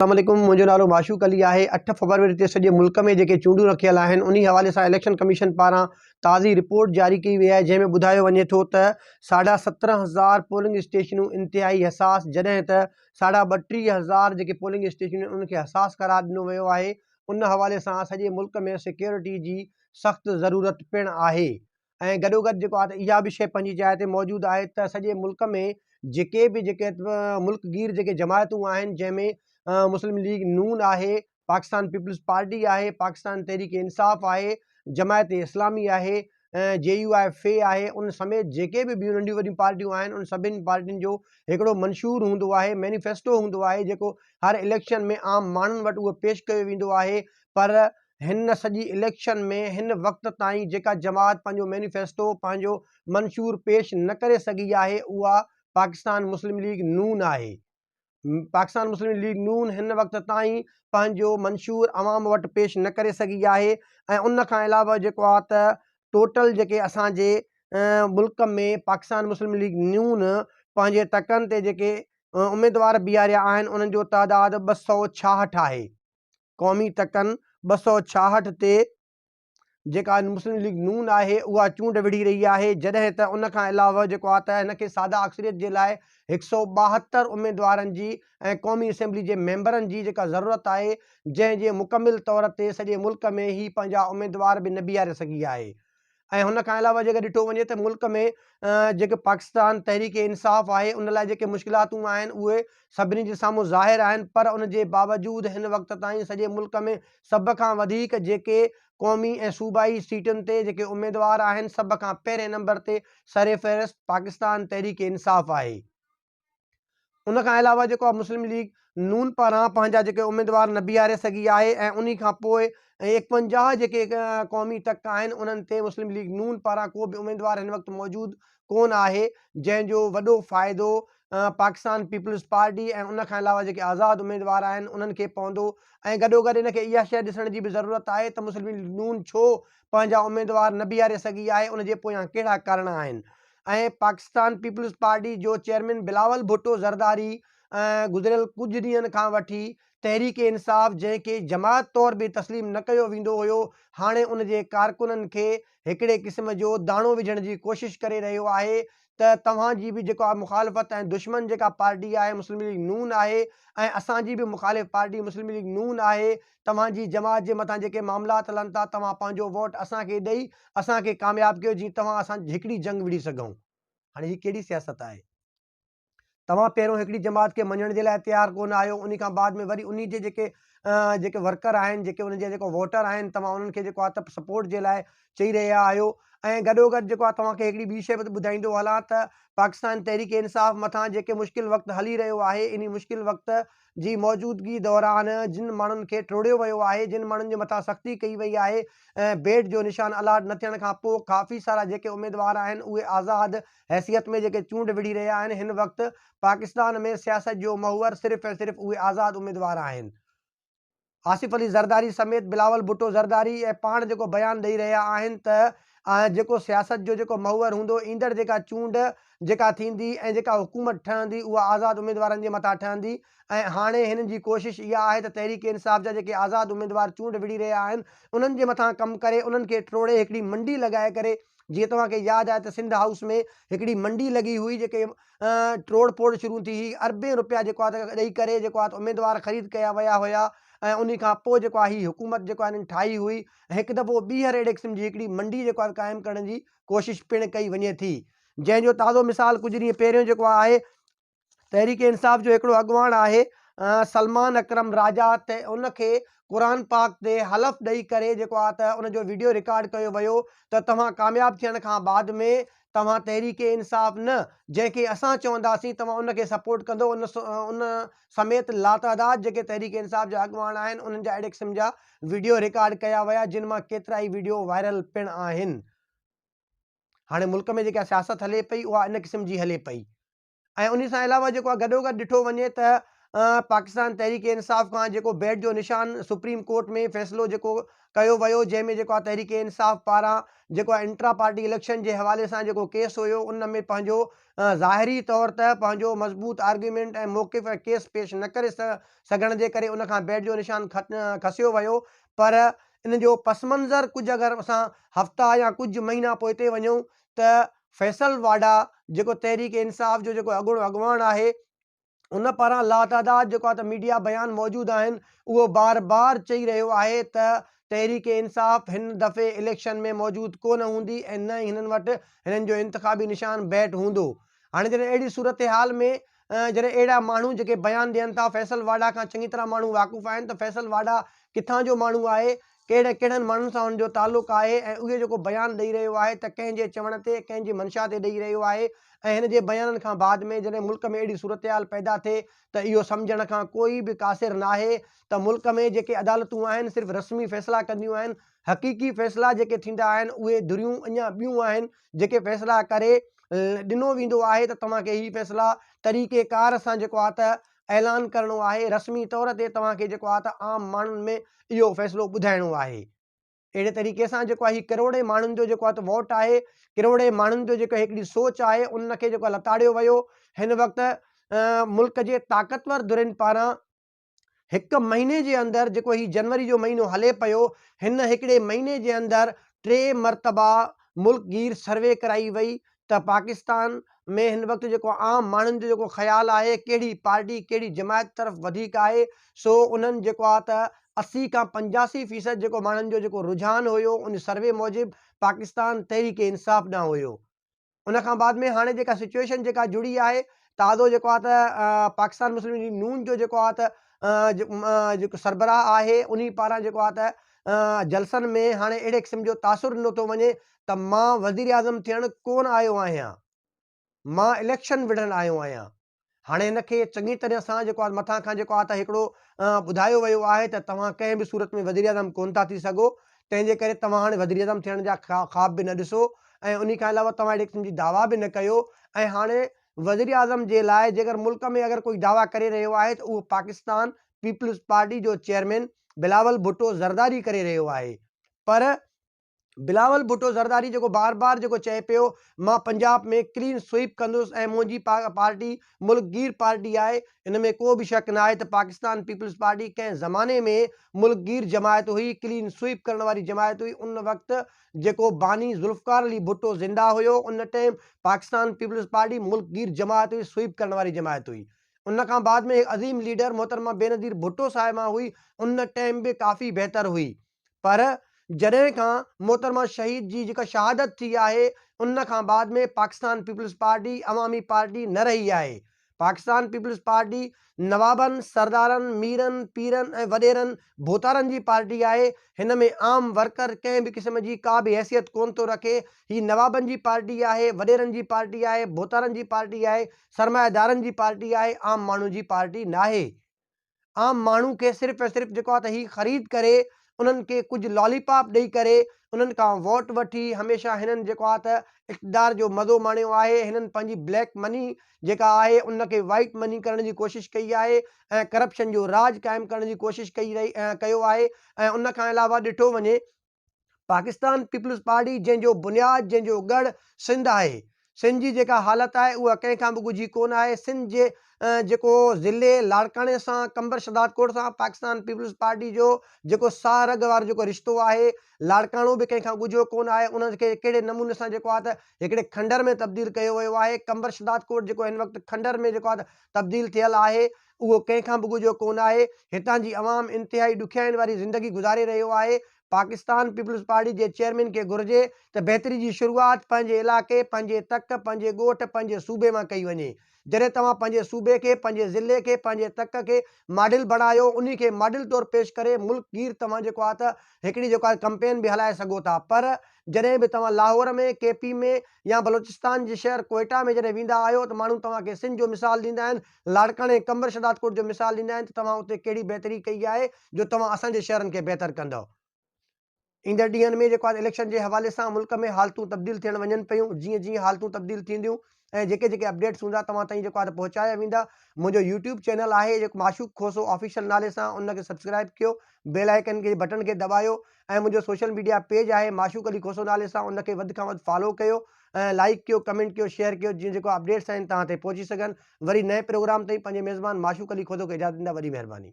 अस्सलामुअलैकुम, मुंहिंजो नालो माशूक अली आहे। 8 फरवरी ते सॼे मुल्क में जेके चूंडूं रखियल आहिनि उन हवाले सां इलेक्शन कमीशन पारां ताज़ी रिपोर्ट जारी कई वई आहे, जंहिंमें ॿुधायो वञे थो त 17,500 पोलिंग स्टेशनूं इंतिहाई हसास, जॾहिं त 32,500 जेके पोलिंग स्टेशनूं आहिनि उनखे हसास करार ॾिनो वियो आहे। उन हवाले सां सॼे मुल्क में सिक्योरिटी जी सख़्तु ज़रूरत पिणु आहे ऐं गॾोगॾु जेको आहे त इहा बि शइ पंहिंजी जाइ ते मौजूदु आहे त सॼे मुल्क में जेके बि मुल्कगीर जेके जमायतूं आहिनि, जंहिंमें मुस्लिम लीग नून आहे, पाकिस्तान पीपल्स पार्टी आहे, पाकिस्तान तहरीक इंसाफ़ आहे, जमायत इस्लामी आहे, JUIF आहे, उन समेत जेके बि ॿियूं नंढियूं वॾियूं पार्टियूं आहिनि उन सभिनी पार्टियुनि जो हिकिड़ो मंशूर हूंदो आहे, मैनिफेस्टो हूंदो आहे, जेको हर इलेक्शन में आम माण्हुनि वटि उहो पेश कयो वेंदो आहे। पर हिन सॼी इलेक्शन में हिन वक़्त ताईं जेका जमात पंहिंजो मैनिफेस्टो, पंहिंजो मंशूर पेश न करे सघी आहे, उहा पाकिस्तान मुस्लिम लीग नून आहे। पाकिस्तान मुस्लिम लीग नून हिन वक़्त ताईं पंहिंजो मंशूर अवाम वटि पेश न करे सघी आहे ऐं उन खां अलावा जेको आहे त टोटल जेके असांजे मुल्क में पाकिस्तान मुस्लिम लीग नून पंहिंजे तकनि ते जेके उम्मीदवार बीहारिया आहिनि उन्हनि जो तइदादु 266 आहे। क़ौमी तकनि 266 ते जेका मुस्लिम लीग नून आहे उहा चूंड विढ़ी रही आहे, जॾहिं त उन खां अलावा जेको आहे त हिनखे सादा अक्सरियत जे लाइ 172 उम्मीदवारनि जी ऐं क़ौमी असेंबली जे मेंबरनि जी जेका ज़रूरत आहे, जंहिंजे मुकमिल तौर ते सॼे मुल्क में ई पंहिंजा उम्मीदवार बि न बीहारे सघी आहे। ऐं हुन खां अलावा जेकर ॾिठो वञे त मुल्क में जेके पाकिस्तान तहरीक इंसाफ़ आहे उन लाइ जेके मुश्किलातूं आहिनि उहे सभिनी जे साम्हूं ज़ाहिर आहिनि, पर उन जे बावजूदि हिन वक़्त ताईं सॼे मुल्क में सभ खां वधीक जेके क़ौमी ऐं सूबाई सीटुनि ते जेके उम्मीदवार आहिनि, सभ खां पहिरें नंबर ते सर फ़हिरिस्त पाकिस्तान तहरीक इंसाफ़ आहे। उन खां अलावा जेको आहे मुस्लिम लीग नून पारां पंहिंजा जेके उम्मीदवार न बीहारे सघी आहे ऐं उन खां पोइ 51 जेके क़ौमी तक आहिनि उन्हनि ते मुस्लिम लीग नून पारां को बि उम्मीदवार हिन वक़्तु मौजूदु कोन आहे, जंहिंजो वॾो फ़ाइदो पाकिस्तान पीपल्स पार्टी ऐं उन खां अलावा जेके आज़ादु उम्मीदवार आहिनि उन्हनि खे पवंदो। ऐं गॾोगॾु इनखे इहा शइ ॾिसण जी बि ज़रूरत आहे त मुस्लिम लीग नून छो पंहिंजा उम्मीदवार न बीहारे सघी आहे, उनजे पोयां कहिड़ा कारण आहिनि। ऐं पाकिस्तान पीपल्स पार्टी जो चेयरमैन बिलावल भुट्टो ज़रदारी गुज़िरियल कुझु ॾींहंनि खां वठी तहरीक इंसाफ़, जंहिंखे जमात तौर बि तस्लीम न कयो वेंदो हुयो, हाणे उन जे कारकुननि खे हिकिड़े क़िस्म जो दाणो विझण जी कोशिशि करे रहियो आहे त तव्हांजी बि जेको आहे मुखालफ़त ऐं दुश्मन जेका पार्टी आहे मुस्लिम लीग नून आहे ऐं असांजी बि मुखालिफ़ पार्टी मुस्लिम लीग नून आहे। तव्हांजी जमात जे मथां जेके मामलात हलनि था, तव्हां पंहिंजो वोट असांखे ॾेई असांखे कामयाबु कयो जीअं तव्हां असांजी हिकिड़ी जंग विड़ी सघूं। हाणे हीअ कहिड़ी सियासत आहे? तव्हां पहिरियों हिकिड़ी जमात खे मञण जे लाइ तयारु कोन आहियो, उन खां बाद में वरी उन जे जेके वर्कर आहिनि, जेके उन जे जेको वोटर आहिनि, तव्हां उन्हनि खे जेको आहे त सपोर्ट जे लाइ चई रहिया आहियो। ऐं गॾोगॾु जेको आहे तव्हांखे हिकिड़ी ॿी शइ बि ॿुधाईंदो हलां त पाकिस्तान तहरीक इंसाफ़ मथां जेके मुश्किल वक़्तु हली रहियो आहे, इन मुश्किल वक़्त जी मौजूदगी दौरान जिन माण्हुनि खे टोड़ियो वियो आहे, जिन माण्हुनि जे मथां सख़्ती कई वई आहे, ऐं बेट जो निशान अलाट न थियण खां पोइ काफ़ी सारा जेके उम्मीदवार आहिनि उहे आज़ादु हैसियत में जेके चूंड विढ़ी रहिया आहिनि, हिन वक़्तु पाकिस्तान में सियासत जो महवर सिर्फ़ु ऐं सिर्फ़ु उहे आज़ादु उम्मीदवार आहिनि। आसिफ अली ज़रदारी समेत बिलावल भुट्टो ज़रदारी ऐं पाण जेको बयानु ॾेई रहिया आहिनि त जेको सियासत जो जेको महवर हूंदो, ईंदड़ जेका चूंड जेका थींदी ऐं जेका हुकूमत ठहंदी उहा आज़ादु उम्मीदवारनि जे मथां ठहंदी। ऐं हाणे हिननि जी कोशिशि इहा आहे त तहरीक इंसाफ़ जा जेके आज़ादु उम्मीदवार चूंड विढ़ी रहिया आहिनि उन्हनि जे मथां कमु करे उन्हनि खे टोड़े हिकिड़ी मंडी लॻाए करे, जीअं तव्हांखे यादि आहे त सिंध हाउस में हिकिड़ी मंडी लॻी हुई, जेके टोड़ फोड़ शुरू थी हुई, अरबे रुपया जेको आहे त ॾेई करे जेको आहे त उम्मीदवार ख़रीद कया विया हुया ऐं उन खां पोइ जेको आहे हीअ हुकूमत जेको आहे ठाही हुई। हिकु दफ़ो ॿीहर अहिड़े क़िस्म जी हिकिड़ी मंडी जेको आहे क़ाइमु करण जी कोशिशि पिणु कई वञे थी, जंहिंजो ताज़ो मिसाल कुझु ॾींहं पहिरियों जेको आहे तहरीक इंसाफ़ जो हिकिड़ो अॻुवान आहे सलमान अकरम राजा, त उनखे क़ुरान पाक ते हलफ़ ॾेई करे जेको आहे त उनजो वीडियो रिकॉर्ड कयो वियो त तव्हां कामयाबु थियण खां बाद में तव्हां तहरीक इंसाफ़ न, जंहिंखे असां चवंदासीं तव्हां उनखे सपोर्ट कंदो, उन समेत लातादाद जेके तहरीक इंसाफ़ जा अॻुवान आहिनि उन्हनि जा अहिड़े क़िस्म जा वीडियो रिकॉर्ड कया विया, जिन मां केतिरा ई वीडियो वायरल पिणु आहिनि। हाणे मुल्क में जेका सियासत हले पई उहा इन क़िस्म जी हले पई। ऐं उन सां अलावा जेको आहे गॾोगॾु ॾिठो वञे त पाकिस्तान तहरीक इंसाफ़ खां जेको बैट जो निशान सुप्रीम कोर्ट में फ़ैसिलो जेको कयो वियो, जंहिंमें जेको आहे तहरीक इंसाफ़ पारां जेको आहे इंट्रा पार्टी इलेक्शन जे हवाले सां जेको केस हुयो, उन में पंहिंजो ज़ाहिरी तौर ते पंहिंजो मज़बूत आर्ग्यूमेंट ऐं मौक़िफ़ ऐं केस पेश न करे सघण जे करे उन खां बैट जो निशान खसियो वियो। पर इन जो पस मंज़र कुझु अगरि असां हफ़्ता या कुझु महीना पोइ हिते वञूं त फैसल वाडा जेको तहरीक इंसाफ़ जो जेको अॻुवाण आहे, उन पारां लातादाद जेको आहे त मीडिया बयान मौजूद आहिनि, उहो बार बार चई रहियो आहे त तहरीक इंसाफ़ हिन दफ़े इलेक्शन में मौजूद कोन हूंदी ऐं न ई हिननि वटि हिननि जो इंतिखाबी निशान बैट हूंदो। हाणे जॾहिं अहिड़ी सूरत हाल में जॾहिं अहिड़ा माण्हू जेके बयान ॾियनि था, फैसल वाडा खां चङी तरह माण्हू वाक़ुफ़ आहिनि त फैसल वाडा किथां जो माण्हू आहे, कहिड़नि माण्हुनि सां हुनजो ताल्लुक़ आहे, ऐं उहे जेको बयान ॾेई रहियो आहे त कंहिंजे चवण ते कंहिंजी मंशा ते ॾेई रहियो आहे। ऐं हिन जे बयाननि खां बाद में जॾहिं मुल्क में अहिड़ी सूरत हाल पैदा थिए त इहो सम्झण खां कोई बि क़ासिर नाहे त मुल्क में जेके अदालतूं आहिनि सिर्फ़ु रस्मी फ़ैसिला कंदियूं आहिनि। हक़ीक़ी फ़ैसिला जेके थींदा आहिनि उहे धुरियूं अञा ॿियूं आहिनि, जेके फ़ैसिला करे ॾिनो वेंदो आहे त तव्हांखे हीअ फ़ैसिला तरीक़ेकार सां जेको आहे त ऐलान करिणो आहे, रस्मी तौर ते तव्हांखे जेको आहे त आम माण्हुनि में इहो फ़ैसिलो ॿुधाइणो आहे। अहिड़े तरीक़े सां जेको आहे हीउ किरोड़े माण्हुनि जो जेको आहे त वोट आहे, किरोड़े माण्हुनि जो जेको हिकिड़ी सोच आहे, उनखे जेको लताड़ियो वियो। हिन वक़्तु मुल्क जे ताक़तवर धुरियुनि पारां हिकु महीने जे अंदरि जेको ही जनवरी जो महीनो हले पियो, हिन हिकिड़े महीने जे अंदरि 3 मरतबा मुल्कगीर सर्वे कराई वई त पाकिस्तान में हिन वक़्तु जेको आम माण्हुनि जो जेको ख़्यालु आहे, कहिड़ी पार्टी कहिड़ी जमायत तरफ़ वधीक आहे, सो उन्हनि जेको आहे त 80 खां 85% जेको माण्हुनि जो जेको रुझान हुयो, उन सर्वे मूजिबि पाकिस्तान तहरीक इंसाफ़ ॾांहुं हुयो। उन खां बाद में हाणे जेका सिचुएशन जेका जुड़ी आहे, ताज़ो जेको आहे त पाकिस्तान मुस्लिम लीग नून जो जेको आहे त जेको सरबराह आहे, उन पारां जेको आहे त जलसनि में हाणे अहिड़े क़िस्म जो तासुर ॾिनो थो वञे त मां वज़ीर आज़म थियण कोन आयो आहियां, मां इलेक्शन विढ़ण आयो आहियां। हाणे हिनखे चङी तरह सां जेको आहे मथां खां जेको आहे त हिकिड़ो ॿुधायो वियो आहे त तव्हां कंहिं बि सूरत में वज़ीर आज़म कोन था थी सघो, तंहिंजे करे तव्हां हाणे वज़ीर आज़म थियण जा ख़्वाब बि न ॾिसो, ऐं उन खां अलावा तव्हां अहिड़े क़िस्म जी दावा बि न कयो। ऐं हाणे वज़ीर आज़म जे लाइ जेकर मुल्क में अगरि कोई दावा करे रहियो आहे त उहो पाकिस्तान पीपल्स पार्टी जो चेयरमैन बिलावल भुट्टो ज़रदारी करे रहियो आहे। पर बिलावल भुट्टो ज़रदारी जेको बार बार जेको चए पियो मां पंजाब में क्लीन स्वीप कंदुसि ऐं मुंहिंजी पार्टी मुल्कगीर पार्टी आहे, इन में को बि शक न आहे त पाकिस्तान पीपल्स पार्टी कंहिं ज़माने में मुल्कगीर जमायत हुई, क्लीन स्वीप करण वारी जमायत हुई। उन वक़्तु जेको बानी ज़ुल्फ़िकार अली भुट्टो ज़िंदा हुयो, उन टाइम पाकिस्तान पीपल्स पार्टी मुल्कगीर जमायत हुई, स्वीप करण वारी जमायत हुई। उन खां बाद में अज़ीम लीडर मोहतरमा बेनज़ीर भुट्टो साहिबा हुई, उन टाइम बि काफ़ी बहितर हुई। पर जॾहिं खां मोहतरमा शहीद जी जेका शहादत थी आहे, उन खां बाद में पाकिस्तान पीपल्स पार्टी अवामी पार्टी न रही आहे। पाकिस्तान पीपल्स पार्टी नवाबनि, सरदारनि, मीरनि, पीरनि ऐं वॾेरनि भोतारनि जी पार्टी आहे। हिन में आम वर्कर कंहिं बि क़िस्म जी का बि हैसियत कोन थो रखे। ही नवाबनि जी पार्टी आहे, वॾेरनि जी पार्टी आहे, भोतारनि जी पार्टी आहे, सरमाएदारनि जी पार्टी आहे, आम माण्हू जी पार्टी नाहे। आम माण्हू खे सिर्फ़ु ऐं सिर्फ़ु जेको आहे त ही ख़रीद करे, उन्हनि खे कुझु लॉलीपॉप ॾेई करे, उन्हनि खां वोट वठी हमेशह हिननि जेको आहे त इक़्तिदार जो मज़ो माणियो आहे। हिननि पंहिंजी ब्लैक मनी जेका आहे उनखे वाइट मनी करण जी कोशिशि कई आहे ऐं करप्शन जो राज क़ाइमु करण जी कोशिशि कयो आहे। ऐं उन खां अलावा ॾिठो वञे पाकिस्तान पीपल्स पार्टी जंहिंजो बुनियादु, जंहिंजो गढ़ सिंध आहे, सिंध जी जेका हालत आहे उहा कंहिंखां बि ॻुझी कोन आहे। सिंध जे जेको ज़िले लाड़काणे सां, कंबर शदाद कोट सां पाकिस्तान पीपल्स पार्टी जो जेको साह रग वारो जेको रिश्तो आहे, लाड़काणो बि कंहिंखां ॻुझो कोन आहे। उनखे कहिड़े नमूने सां जेको आहे त हिकिड़े खंडर में तब्दील कयो वियो आहे। कंबर शदाद कोट जेको हिन वक़्तु खंडर में जेको आहे त तब्दील थियल आहे, उहो कंहिंखां बि ॻुझो कोन आहे। हितां जी अवाम इंतिहाई ॾुखियाईनि वारी ज़िंदगी गुज़ारे रहियो आहे। पाकिस्तान पीपल्स पार्टी जे चेयरमैन खे घुरिजे त बहितरी जी शुरूआति पंहिंजे इलाइक़े, पंहिंजे तक, पंहिंजे ॻोठ, पंहिंजे सूबे मां कई वञे। जॾहिं तव्हां पंहिंजे सूबे खे, पंहिंजे ज़िले खे, पंहिंजे तक खे मॉडल बणायो, उन खे मॉडल तौरु पेश करे मुल्कगीर तव्हां जेको आहे त हिकिड़ी जेको आहे कंपेन बि हलाए सघो था। पर जॾहिं बि तव्हां लाहौर में, केपी में या बलोचिस्तान जे शहर कोयटा में जॾहिं वेंदा आहियो त माण्हू तव्हांखे सिंध जो मिसाल ॾींदा आहिनि, लाड़काणे कंबर शदाद कोट जो मिसाल ॾींदा आहिनि त तव्हां उते कहिड़ी बहितरी कई आहे जो तव्हां असांजे शहरनि खे बहितर कंदव। ईंदड़ ॾींहनि में जेको आहे इलेक्शन जे हवाले सां मुल्क में हालतूं तब्दील थियण वञनि पियूं। जीअं जीअं हालतूं तब्दील थींदियूं, ऐं जेके अपडेट्स हूंदा तव्हां ताईं जेको आहे पहुचाया वेंदा। मुंहिंजो यूट्यूब चैनल आहे जेको माशूक खोसो ऑफिशियल नाले सां, उनखे सब्सक्राइब कयो, बेल आइकन के बटन खे दबायो ऐं मुंहिंजो सोशल मीडिया पेज आहे माशूक अली खोसो नाले सां, उनखे वधि खां वधि फॉलो कयो ऐं लाइक कयो, कमेंट कयो, शेयर कयो, जीअं जेको अपडेट्स आहिनि तव्हां ते पहुची सघनि। वरी नए प्रोग्राम ताईं पंहिंजे मेज़बान माशूक अली खोसो खे इजाज़त ॾींदा। वॾी महिरबानी।